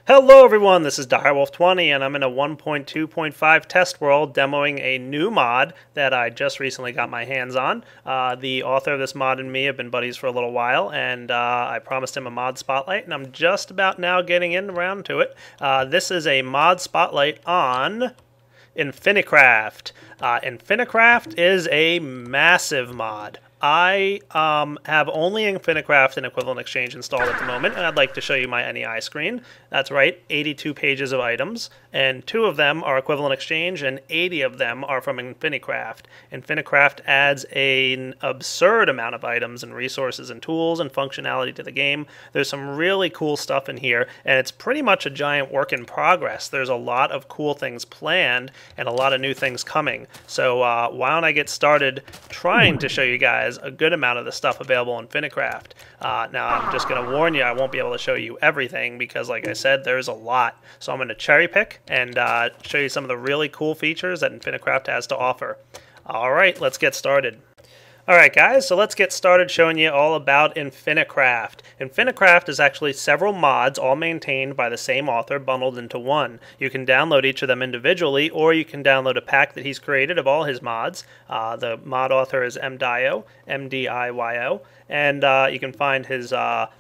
Hello everyone, this is Direwolf20 and I'm in a 1.2.5 test world demoing a new mod that I just recently got my hands on. The author of this mod and me have been buddies for a little while, and I promised him a mod spotlight, and I'm just about now getting around to it. This is a mod spotlight on InfiCraft. InfiCraft is a massive mod. I have only InfiCraft and Equivalent Exchange installed at the moment, and I'd like to show you my NEI screen. That's right, 82 pages of items, and 2 of them are Equivalent Exchange, and 80 of them are from InfiCraft. InfiCraft adds an absurd amount of items and resources and tools and functionality to the game. There's some really cool stuff in here, and it's pretty much a giant work in progress. There's a lot of cool things planned and a lot of new things coming. So why don't I get started trying to show you guys a good amount of the stuff available in InfiCraft. Now, I'm just going to warn you, I won't be able to show you everything because, like I said, there's a lot. So I'm going to cherry pick and show you some of the really cool features that InfiCraft has to offer. All right, let's get started. Alright guys, so let's get started showing you all about InfiCraft. InfiCraft is actually several mods all maintained by the same author bundled into one. You can download each of them individually, or you can download a pack that he's created of all his mods. The mod author is MDIO, M-D-I-Y-O, and you can find his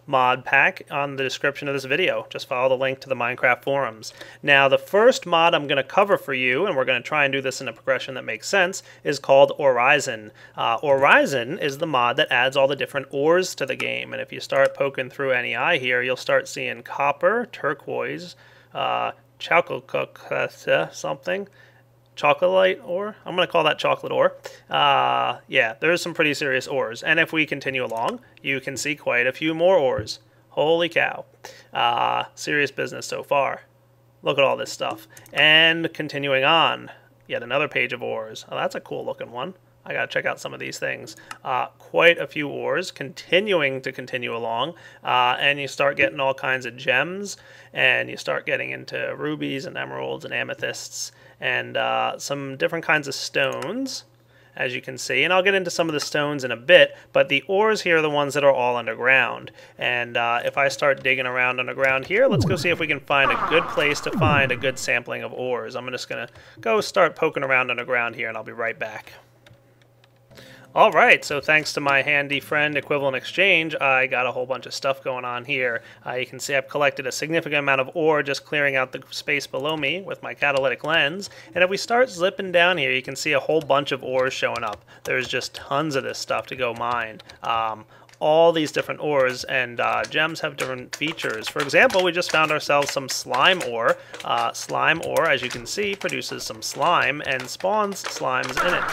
mod pack on the description of this video. Just follow the link to the Minecraft forums. Now, the first mod I'm going to cover for you, and we're going to try and do this in a progression that makes sense, is called Horizon. Horizon is the mod that adds all the different ores to the game, and if you start poking through NEI here, you'll start seeing copper, turquoise, something, chocolate ore. I'm going to call that chocolate ore. Yeah, there's some pretty serious ores, and if we continue along, you can see quite a few more ores. Holy cow. Serious business so far. Look at all this stuff. And continuing on, yet another page of ores. Oh, that's a cool looking one. I gotta check out some of these things. Quite a few ores, continuing to continue along, and you start getting all kinds of gems, and you start getting into rubies and emeralds and amethysts, and some different kinds of stones, as you can see. And I'll get into some of the stones in a bit, but the ores here are the ones that are all underground. And if I start digging around underground here, let's go see if we can find a good place to find a good sampling of ores. I'm just gonna go start poking around underground here, and I'll be right back. Alright, so thanks to my handy friend Equivalent Exchange, I got a whole bunch of stuff going on here. You can see I've collected a significant amount of ore just clearing out the space below me with my catalytic lens. And if we start zipping down here, you can see a whole bunch of ores showing up. There's just tons of this stuff to go mine. All these different ores and gems have different features. For example, we just found ourselves some slime ore. Slime ore, as you can see, produces some slime and spawns slimes in it.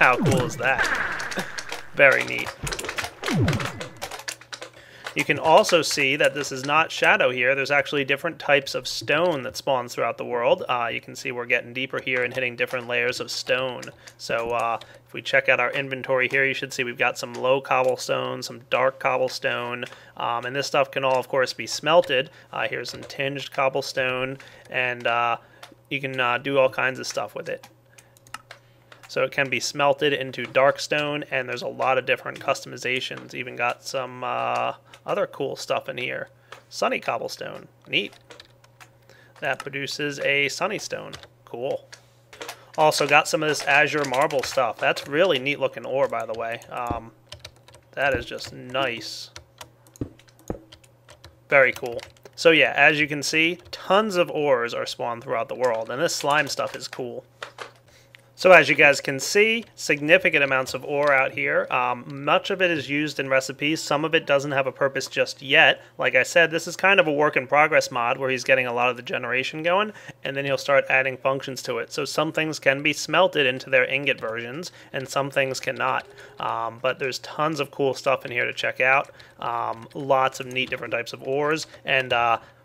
How cool is that? Very neat. You can also see that this is not shadow here. There's actually different types of stone that spawns throughout the world. You can see we're getting deeper here and hitting different layers of stone. So if we check out our inventory here, you should see we've got some low cobblestone, some dark cobblestone, and this stuff can all, of course, be smelted. Here's some tinged cobblestone, and you can do all kinds of stuff with it. So it can be smelted into dark stone, and there's a lot of different customizations. Even got some other cool stuff in here. Sunny cobblestone. Neat. That produces a sunny stone. Cool. Also got some of this azure marble stuff. That's really neat looking ore, by the way. That is just nice. Very cool. So yeah, as you can see, tons of ores are spawned throughout the world, and this slime stuff is cool. So as you guys can see, significant amounts of ore out here. Much of it is used in recipes. Some of it doesn't have a purpose just yet. Like I said, this is kind of a work in progress mod where he's getting a lot of the generation going, and then he'll start adding functions to it. So some things can be smelted into their ingot versions, and some things cannot. But there's tons of cool stuff in here to check out. Lots of neat different types of ores, and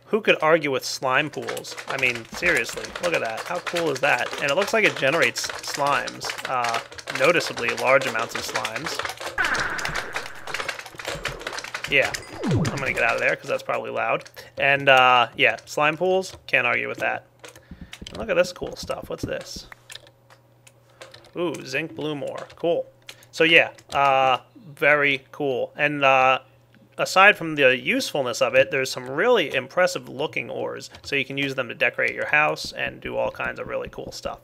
who could argue with slime pools? I mean, seriously, look at that. How cool is that? And it looks like it generates slimes, noticeably large amounts of slimes. Yeah, I'm going to get out of there because that's probably loud. And yeah, slime pools, can't argue with that. And look at this cool stuff. What's this? Ooh, zinc bloom ore. Cool. So yeah, very cool. And aside from the usefulness of it, there's some really impressive looking ores, so you can use them to decorate your house and do all kinds of really cool stuff.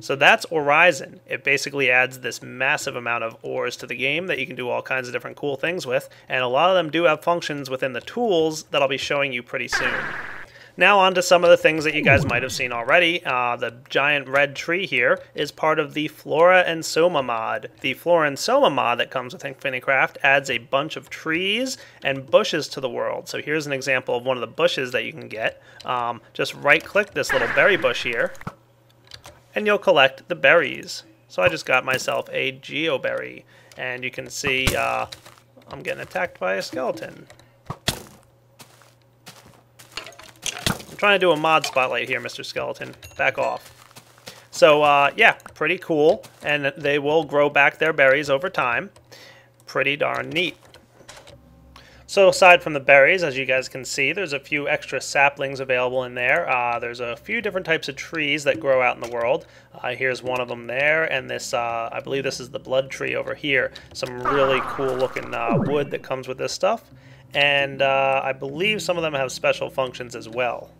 So that's Horizon. It basically adds this massive amount of ores to the game that you can do all kinds of different cool things with, and a lot of them do have functions within the tools that I'll be showing you pretty soon. Now on to some of the things that you guys might have seen already. The giant red tree here is part of the Flora and Soma mod. The Flora and Soma mod that comes with InfiCraft adds a bunch of trees and bushes to the world. So here's an example of one of the bushes that you can get. Just right click this little berry bush here, and you'll collect the berries. So I just got myself a geoberry, and you can see I'm getting attacked by a skeleton. Trying to do a mod spotlight here, Mr. Skeleton. Back off. So, yeah, pretty cool. And they will grow back their berries over time. Pretty darn neat. So, aside from the berries, as you guys can see, there's a few extra saplings available in there. There's a few different types of trees that grow out in the world. Here's one of them there, and this, I believe this is the blood tree over here. Some really cool looking wood that comes with this stuff. And I believe some of them have special functions as well.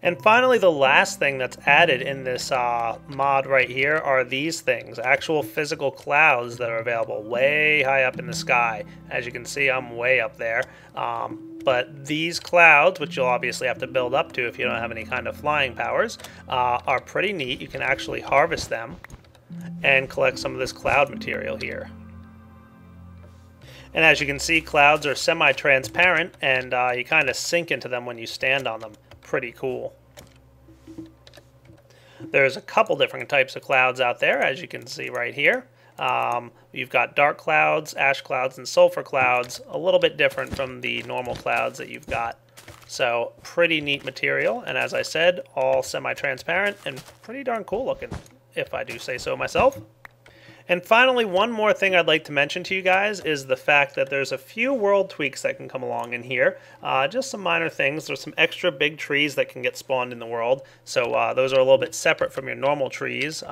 And finally, the last thing that's added in this mod right here are these things, actual physical clouds that are available way high up in the sky. As you can see, I'm way up there. But these clouds, which you'll obviously have to build up to if you don't have any kind of flying powers, are pretty neat. You can actually harvest them and collect some of this cloud material here. And as you can see, clouds are semi-transparent, and you kind of sink into them when you stand on them. Pretty cool. There's a couple different types of clouds out there, as you can see right here. You've got dark clouds, ash clouds, and sulfur clouds, a little bit different from the normal clouds that you've got. So pretty neat material, and as I said, all semi-transparent and pretty darn cool looking, if I do say so myself. And finally, one more thing I'd like to mention to you guys is the fact that there's a few world tweaks that can come along in here. Just some minor things. There's some extra big trees that can get spawned in the world. So those are a little bit separate from your normal trees.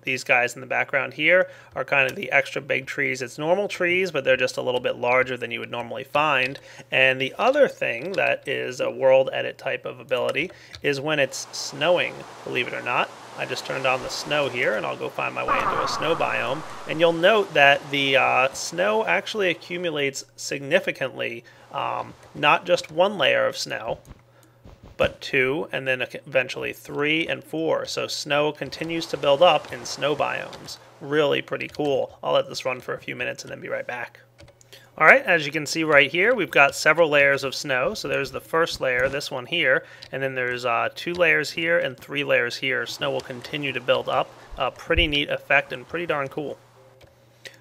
These guys in the background here are kind of the extra big trees. It's normal trees, but they're just a little bit larger than you would normally find. And the other thing that is a world edit type of ability is when it's snowing, believe it or not. I just turned on the snow here, and I'll go find my way into a snow biome. And you'll note that the snow actually accumulates significantly, not just one layer of snow, but 2, and then eventually 3 and 4. So snow continues to build up in snow biomes. Really pretty cool. I'll let this run for a few minutes and then be right back. Alright, as you can see right here, we've got several layers of snow. So there's the first layer, this one here, and then there's 2 layers here and 3 layers here. Snow will continue to build up. A pretty neat effect and pretty darn cool.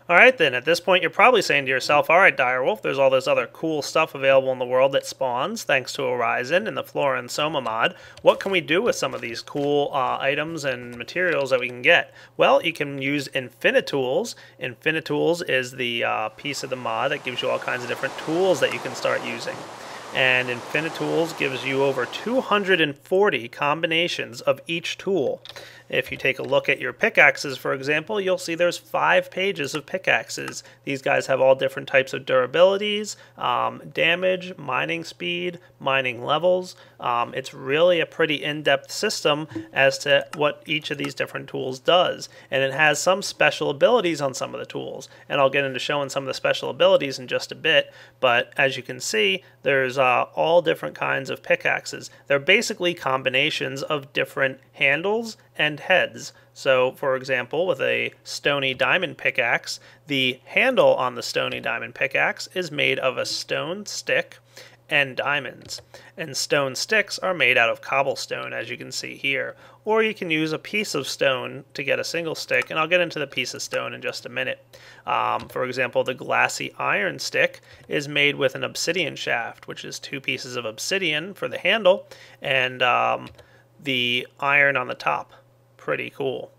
Alright then, at this point you're probably saying to yourself, alright Direwolf, there's all this other cool stuff available in the world that spawns thanks to Horizon and the Flora and Soma mod. What can we do with some of these cool items and materials that we can get? Well, you can use Infinitools. Infinitools is the piece of the mod that gives you all kinds of different tools that you can start using. And Infinitools gives you over 240 combinations of each tool. If you take a look at your pickaxes, for example, you'll see there's 5 pages of pickaxes. These guys have all different types of durabilities, damage, mining speed, mining levels. It's really a pretty in-depth system as to what each of these different tools does. And it has some special abilities on some of the tools. And I'll get into showing some of the special abilities in just a bit. But as you can see, there's all different kinds of pickaxes. They're basically combinations of different handles and heads. So, for example, with a stony diamond pickaxe, the handle on the stony diamond pickaxe is made of a stone stick and diamonds. And stone sticks are made out of cobblestone, as you can see here. Or you can use a piece of stone to get a single stick, and I'll get into the piece of stone in just a minute. For example, the glassy iron stick is made with an obsidian shaft, which is 2 pieces of obsidian for the handle, and the iron on the top. Pretty cool.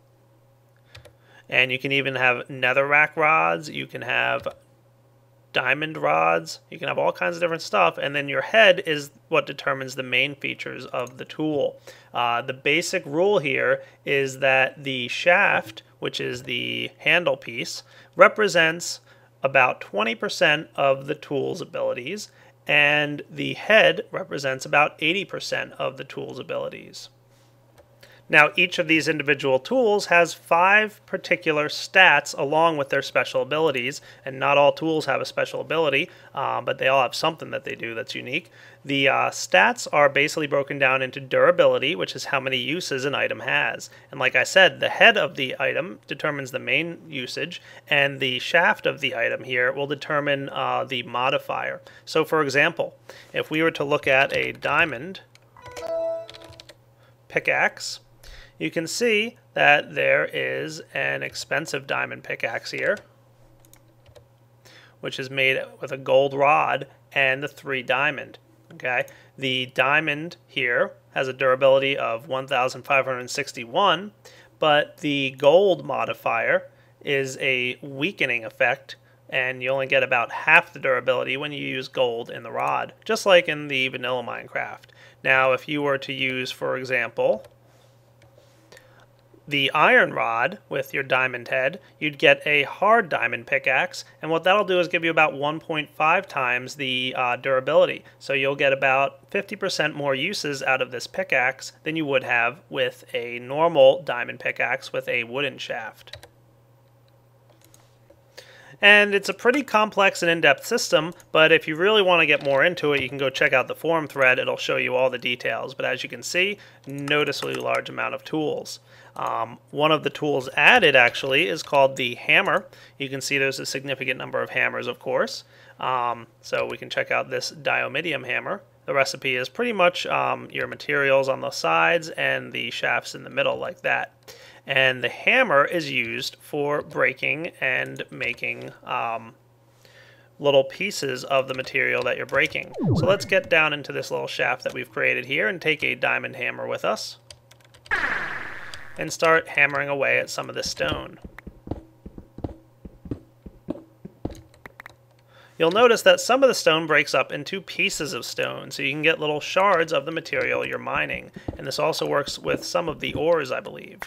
And you can even have netherrack rods, you can have diamond rods, you can have all kinds of different stuff, and then your head is what determines the main features of the tool. The basic rule here is that the shaft, which is the handle piece, represents about 20% of the tool's abilities, and the head represents about 80% of the tool's abilities. Now, each of these individual tools has 5 particular stats along with their special abilities, and not all tools have a special ability, but they all have something that they do that's unique. The stats are basically broken down into durability, which is how many uses an item has. And like I said, the head of the item determines the main usage, and the shaft of the item here will determine the modifier. So for example, if we were to look at a diamond pickaxe, you can see that there is an expensive diamond pickaxe here, which is made with a gold rod and the 3 diamond. Okay, the diamond here has a durability of 1,561, but the gold modifier is a weakening effect, and you only get about half the durability when you use gold in the rod, just like in the vanilla Minecraft. Now, if you were to use, for example, the iron rod with your diamond head, you'd get a hard diamond pickaxe, and what that'll do is give you about 1.5 times the durability. So you'll get about 50% more uses out of this pickaxe than you would have with a normal diamond pickaxe with a wooden shaft. And it's a pretty complex and in-depth system, but if you really want to get more into it, you can go check out the forum thread. It'll show you all the details. But as you can see, noticeably large amount of tools. One of the tools added, actually, is called the hammer. You can see there's a significant number of hammers, of course. So we can check out this Diomede Hammer. The recipe is pretty much your materials on the sides and the shafts in the middle, like that. And the hammer is used for breaking and making little pieces of the material that you're breaking. So let's get down into this little shaft that we've created here and take a diamond hammer with us and start hammering away at some of the stone. You'll notice that some of the stone breaks up into pieces of stone, so you can get little shards of the material you're mining. And this also works with some of the ores, I believe.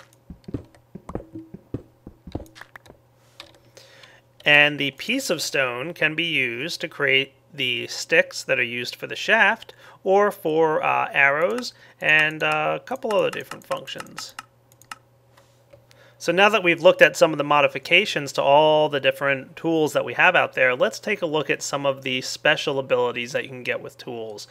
And the piece of stone can be used to create the sticks that are used for the shaft, or for arrows, and a couple other different functions. So now that we've looked at some of the modifications to all the different tools that we have out there, let's take a look at some of the special abilities that you can get with tools.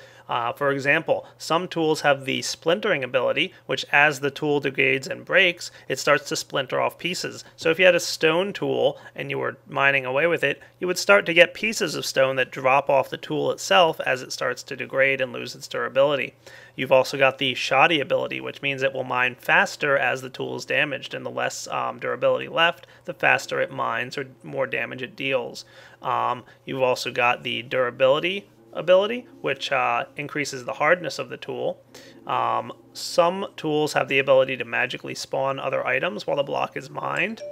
For example, some tools have the splintering ability, which as the tool degrades and breaks, it starts to splinter off pieces. So if you had a stone tool and you were mining away with it, you would start to get pieces of stone that drop off the tool itself as it starts to degrade and lose its durability. You've also got the shoddy ability, which means it will mine faster as the tool is damaged, and the less durability left, the faster it mines or more damage it deals. You've also got the durability ability, which increases the hardness of the tool. Some tools have the ability to magically spawn other items while the block is mined.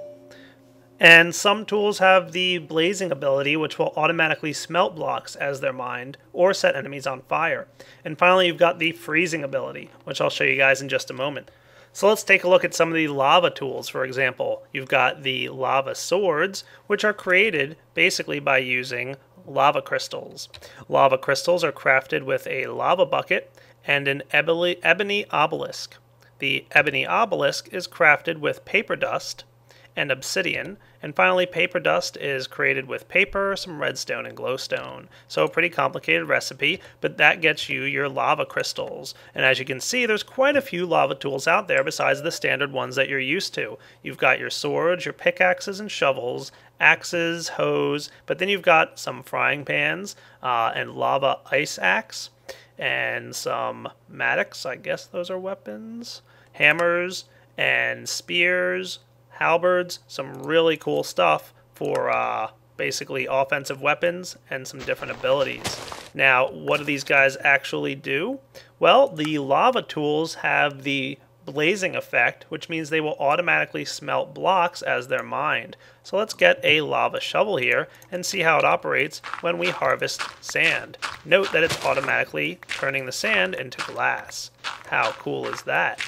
And some tools have the blazing ability, which will automatically smelt blocks as they're mined, or set enemies on fire. And finally, you've got the freezing ability, which I'll show you guys in just a moment. So let's take a look at some of the lava tools. For example, you've got the lava swords, which are created basically by using lava crystals. Lava crystals are crafted with a lava bucket and an ebony obelisk. The ebony obelisk is crafted with paper dust and obsidian, and finally paper dust is created with paper, some redstone, and glowstone. So a pretty complicated recipe, but that gets you your lava crystals. And as you can see, there's quite a few lava tools out there besides the standard ones that you're used to. You've got your swords, your pickaxes and shovels, axes, hoes, but then you've got some frying pans and lava ice axe, and some mattocks, I guess those are weapons, hammers, and spears, halberds, some really cool stuff for basically offensive weapons and some different abilities. Now, what do these guys actually do? Well, the lava tools have the blazing effect, which means they will automatically smelt blocks as they're mined. So let's get a lava shovel here and see how it operates when we harvest sand. Note that it's automatically turning the sand into glass. How cool is that?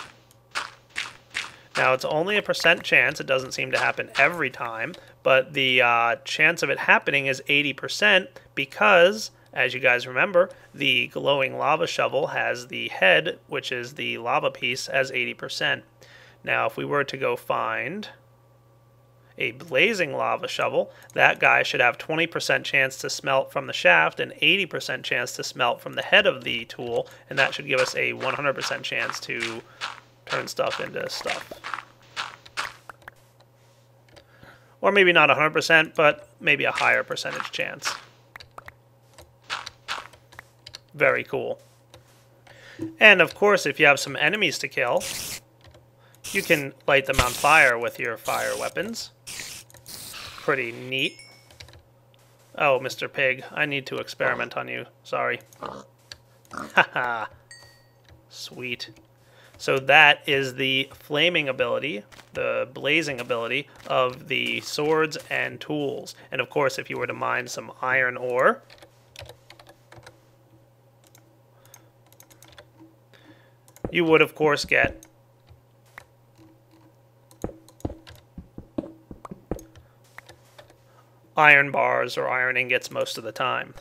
Now, it's only a % chance. It doesn't seem to happen every time, but the chance of it happening is 80% because, as you guys remember, the glowing lava shovel has the head, which is the lava piece, as 80%. Now, if we were to go find a blazing lava shovel, that guy should have 20% chance to smelt from the shaft and 80% chance to smelt from the head of the tool, and that should give us a 100% chance to turn stuff into stuff. Or maybe not 100%, but maybe a higher percentage chance. Very cool. And of course, if you have some enemies to kill, you can light them on fire with your fire weapons. Pretty neat. Oh, Mr. Pig, I need to experiment on you. Sorry. Haha. Sweet. So that is the flaming ability, the blazing ability of the swords and tools. And of course, if you were to mine some iron ore, you would of course get iron bars or iron ingots most of the time.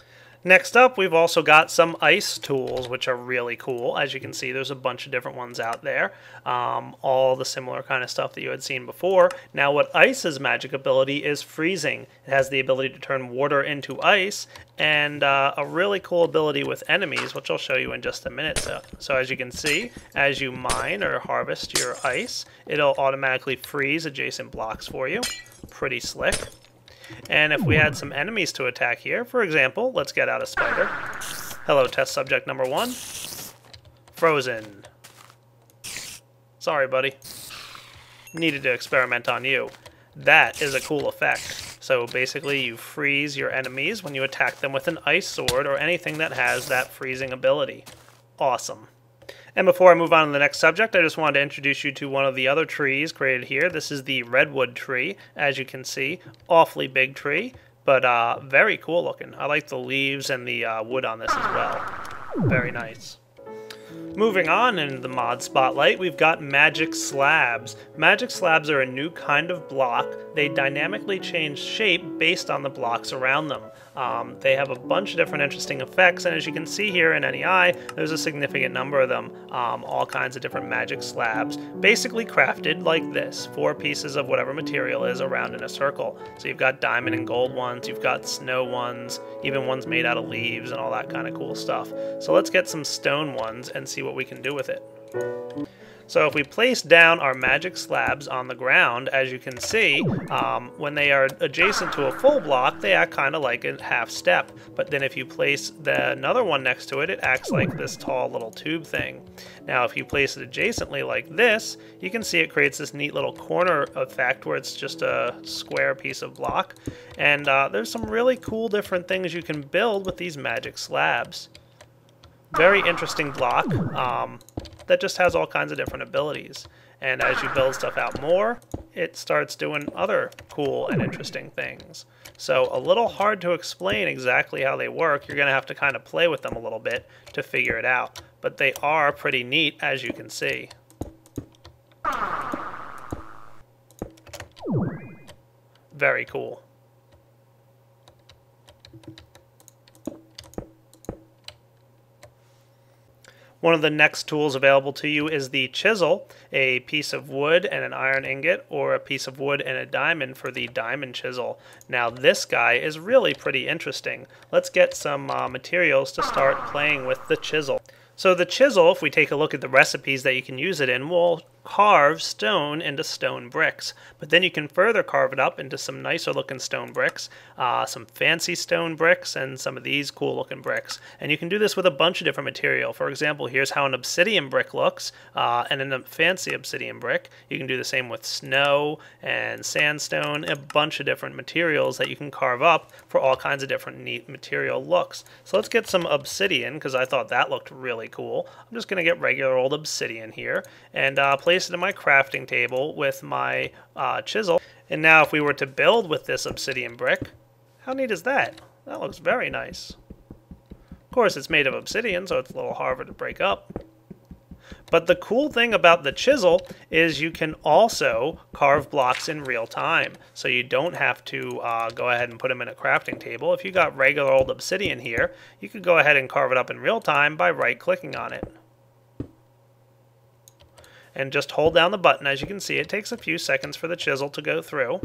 Next up, we've also got some ice tools, which are really cool. As you can see, there's a bunch of different ones out there. All the similar kind of stuff that you had seen before. Now, what ice's magic ability is freezing. It has the ability to turn water into ice, and a really cool ability with enemies, which I'll show you in just a minute. So as you can see, as you mine or harvest your ice, it'll automatically freeze adjacent blocks for you. Pretty slick. And if we had some enemies to attack here, for example, let's get out a spider. Hello, test subject number 1. Frozen. Sorry, buddy. Needed to experiment on you. That is a cool effect. So basically, you freeze your enemies when you attack them with an ice sword or anything that has that freezing ability. Awesome. And before I move on to the next subject, I just wanted to introduce you to one of the other trees created here. This is the Redwood Tree, as you can see. Awfully big tree, but very cool looking. I like the leaves and the wood on this as well. Very nice. Moving on in the mod spotlight, we've got magic slabs. Magic slabs are a new kind of block. They dynamically change shape based on the blocks around them. They have a bunch of different interesting effects, and as you can see here in NEI, there's a significant number of them, all kinds of different magic slabs, basically crafted like this, 4 pieces of whatever material is around in a circle. So you've got diamond and gold ones, you've got snow ones, even ones made out of leaves and all that kind of cool stuff. So let's get some stone ones and see what we can do with it. So if we place down our magic slabs on the ground, as you can see, when they are adjacent to a full block, they act kind of like a half step. But then if you place another one next to it, it acts like this tall little tube thing. Now if you place it adjacently like this, you can see it creates this neat little corner effect where it's just a square piece of block. And there's some really cool different things you can build with these magic slabs. Very interesting block. That just has all kinds of different abilities. And as you build stuff out more, it starts doing other cool and interesting things. So a little hard to explain exactly how they work. You're going to have to kind of play with them a little bit to figure it out. But they are pretty neat, as you can see. Very cool. One of the next tools available to you is the Chisel, a piece of wood and an iron ingot, or a piece of wood and a diamond for the diamond chisel. Now this guy is really pretty interesting. Let's get some materials to start playing with the chisel. So the chisel, if we take a look at the recipes that you can use it in, will carve stone into stone bricks. But then you can further carve it up into some nicer looking stone bricks, some fancy stone bricks, and some of these cool looking bricks. And you can do this with a bunch of different material. For example, here's how an obsidian brick looks, and in a fancy obsidian brick. You can do the same with snow and sandstone, a bunch of different materials that you can carve up for all kinds of different neat material looks. So let's get some obsidian, because I thought that looked really cool. I'm just going to get regular old obsidian here, and place it in my crafting table with my chisel. And now if we were to build with this obsidian brick, how neat is that? That looks very nice. Of course, it's made of obsidian, so it's a little harder to break up. But the cool thing about the chisel is you can also carve blocks in real time. So you don't have to go ahead and put them in a crafting table. If you got regular old obsidian here, you could go ahead and carve it up in real time by right-clicking on it. And just hold down the button. As you can see, it takes a few seconds for the chisel to go through.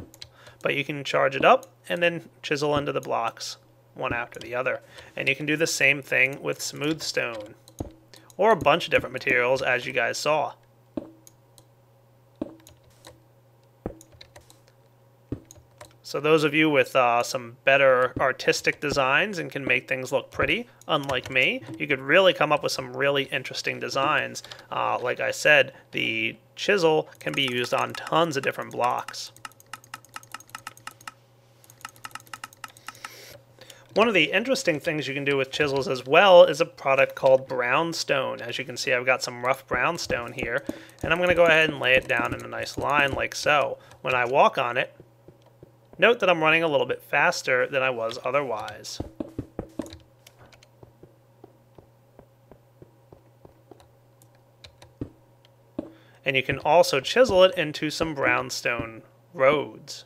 But you can charge it up and then chisel into the blocks one after the other. And you can do the same thing with smooth stone, or a bunch of different materials, as you guys saw. So those of you with some better artistic designs and can make things look pretty, unlike me, you could really come up with some really interesting designs. Like I said, the chisel can be used on tons of different blocks. One of the interesting things you can do with chisels as well is a product called brownstone. As you can see, I've got some rough brownstone here, and I'm going to go ahead and lay it down in a nice line like so. When I walk on it, note that I'm running a little bit faster than I was otherwise. And you can also chisel it into some brownstone roads.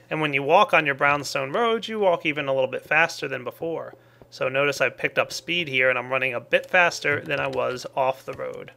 And when you walk on your brownstone roads, you walk even a little bit faster than before. So notice I've picked up speed here and I'm running a bit faster than I was off the road.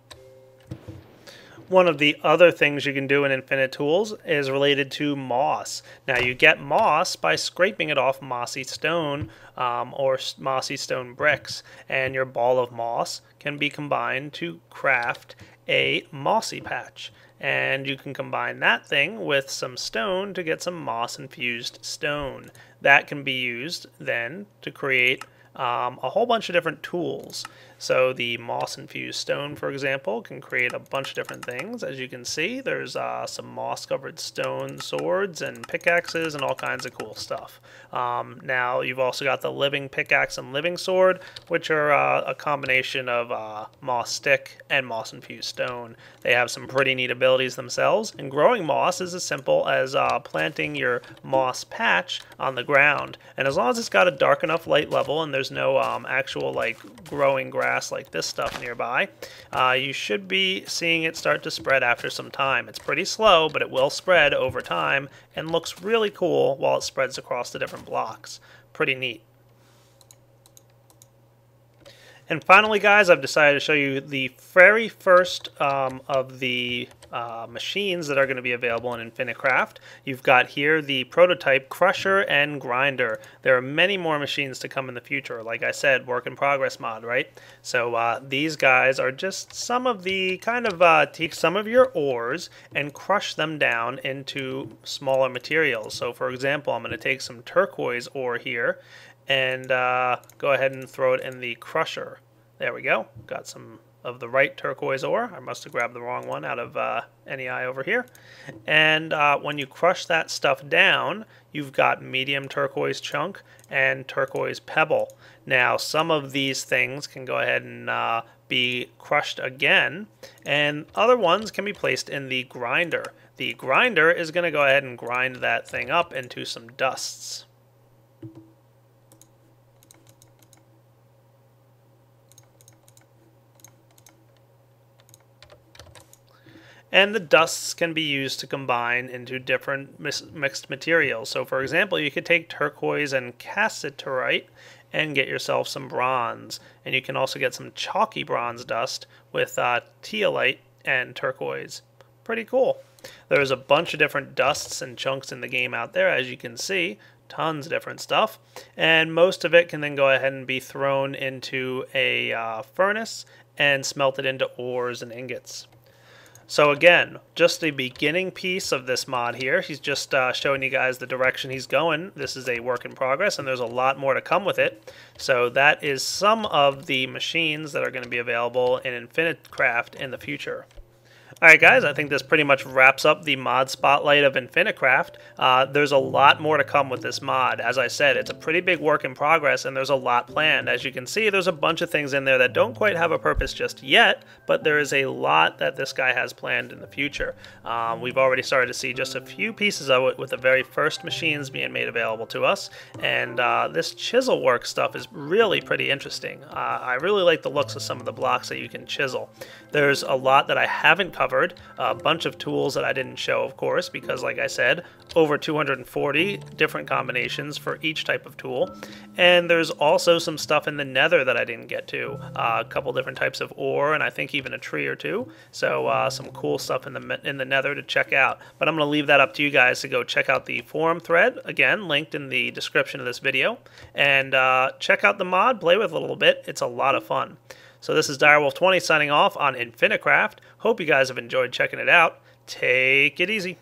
One of the other things you can do in Infinite Tools is related to moss. Now you get moss by scraping it off mossy stone or mossy stone bricks, and your ball of moss can be combined to craft a mossy patch. And you can combine that thing with some stone to get some moss infused stone. That can be used then to create a whole bunch of different tools. So the moss-infused stone, for example, can create a bunch of different things. As you can see, there's some moss-covered stone swords and pickaxes and all kinds of cool stuff. Now, you've also got the living pickaxe and living sword, which are a combination of moss stick and moss-infused stone. They have some pretty neat abilities themselves, and growing moss is as simple as planting your moss patch on the ground. And as long as it's got a dark enough light level and there's no actual like growing grass like this stuff nearby, you should be seeing it start to spread after some time. It's pretty slow, but it will spread over time and looks really cool while it spreads across the different blocks. Pretty neat. And finally, guys, I've decided to show you the very first of the machines that are going to be available in InfiCraft. You've got here the prototype crusher and grinder. There are many more machines to come in the future. Like I said, work in progress mod, right? So these guys are just some of the kind of take some of your ores and crush them down into smaller materials. So for example, I'm going to take some turquoise ore here and go ahead and throw it in the crusher. There we go. Got some of the right turquoise ore. I must have grabbed the wrong one out of NEI over here. And when you crush that stuff down, you've got medium turquoise chunk and turquoise pebble. Now, some of these things can go ahead and be crushed again, and other ones can be placed in the grinder. The grinder is going to go ahead and grind that thing up into some dusts. And the dusts can be used to combine into different mixed materials. So for example, you could take turquoise and cassiterite and get yourself some bronze. And you can also get some chalky bronze dust with teolite and turquoise. Pretty cool. There's a bunch of different dusts and chunks in the game out there, as you can see. Tons of different stuff. And most of it can then go ahead and be thrown into a furnace and smelted into ores and ingots. So again, just the beginning piece of this mod here. He's just showing you guys the direction he's going. This is a work in progress, and there's a lot more to come with it. So that is some of the machines that are going to be available in InfiCraft in the future. Alright guys, I think this pretty much wraps up the mod spotlight of InfiCraft. There's a lot more to come with this mod. As I said, it's a pretty big work in progress and there's a lot planned. As you can see, there's a bunch of things in there that don't quite have a purpose just yet, but there is a lot that this guy has planned in the future. We've already started to see just a few pieces of it with the very first machines being made available to us, and this chisel work stuff is really pretty interesting. I really like the looks of some of the blocks that you can chisel. There's a lot that I haven't covered. A bunch of tools that I didn't show, of course, because like I said, over 240 different combinations for each type of tool. And there's also some stuff in the nether that I didn't get to. A couple different types of ore, and I think even a tree or two. So some cool stuff in the nether to check out. But I'm going to leave that up to you guys to go check out the forum thread, again, linked in the description of this video. And check out the mod, play with it a little bit. It's a lot of fun. So this is Direwolf20 signing off on InfiCraft. Hope you guys have enjoyed checking it out. Take it easy.